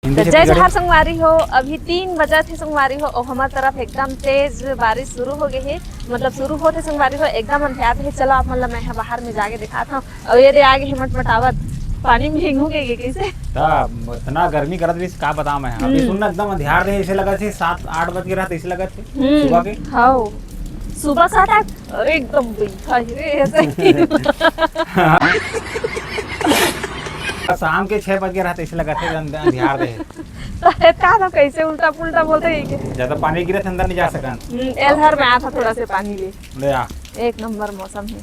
हिंदी जय छत्तीसगढ़ी जहार संगवारी हो। अभी 3 बजे थे संगवारी हो और हमारे तरफ एकदम तेज बारिश शुरू हो गई है। मतलब शुरू होते संगवारी हो एकदम अंधेरा है। चलो आप मतलब मैं बाहर में जाके दिखाता हूँ। और ये आगे हिम्मत मटावत पानी में भीगूंगे कैसे। इतना गर्मी करत रही का बताऊं मैं। अभी सुन ना एकदम ध्यान रहे ऐसे लगा थे 7-8 बज के रात ऐसे लगा थे सुबह के। हाँ सुबह 7-8 एकदम बैठा रे ऐसे। शाम के 6 बज के रात ऐसे लगा थे ध्यान रहे। तो कैसे उल्टा पुल्टा बोलते हैं। ज्यादा पानी गिरे थे अंदर नहीं जा सका। एलहर में आया था थोड़ा से पानी ले आ। एक नंबर मौसम है।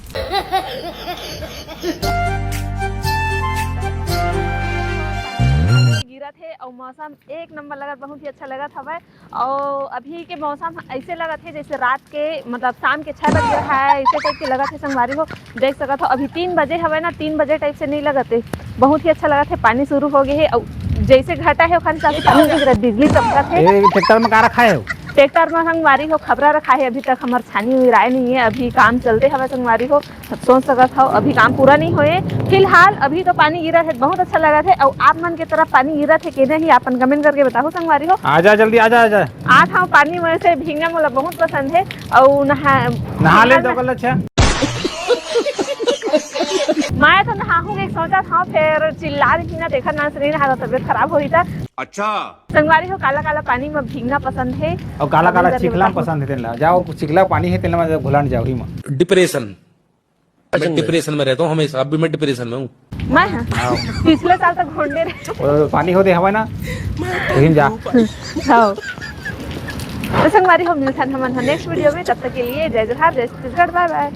गिरा थे और मौसम एक नंबर लगा बहुत ही अच्छा लगा था भाई। और अभी के मौसम ऐसे लगा थे जैसे रात के मतलब शाम के 6 बजे है ऐसे टाइप के लगा थे संगवारी हो। देख सका था अभी 3 बजे हवे ना 3 बजे टाइप से नहीं लगा थे। बहुत ही अच्छा लगा थे। पानी शुरू हो गए है और जैसे घटा है खाली साथ बिजली चमका थे। ट्रैक्टर में का रखा है? ट्रैक्टर में संगवारी हो खबरा रखा है। अभी तक हमार छानी हुई राय नहीं है। अभी काम चलते हवे संगवारी हो। सोच सका था अभी काम पूरा नहीं होए। फिलहाल अभी तो पानी गिरा है बहुत अच्छा लगा था। और आप मन की तरफ पानी गिरा थे कि नहीं आपन कमेंट करके बताओ संगवारी हो। आजा जल्दी आजा आजा। आज हम पानी में से भीगना मुझे बहुत पसंद है। और नहा ले तो कल अच्छा। मैं तो नहाऊंगी सोचा था फिर चिल्ला रही थी ना देखा ना शरीर नहा तबियत खराब हो रही था। अच्छा संगवारी हो काला काला पानी में भीगना पसंद है। और काला काला चिखला पसंद है तेला। जाओ चिखला पानी है तेला में घुलाने जाओ ही में। डिप्रेशन मैं डिप्रेशन में रहता हूँ हमेशा। अभी मैं डिप्रेशन में हूँ। मैं पिछले साल तक घोंडे रहे। पानी होते हवा ना तो जा। हाँ तो संगवारी हो मिलते हैं हम नेक्स्ट वीडियो में। तब तक के लिए जय जोहार जय छत्तीसगढ़ बाय बाय।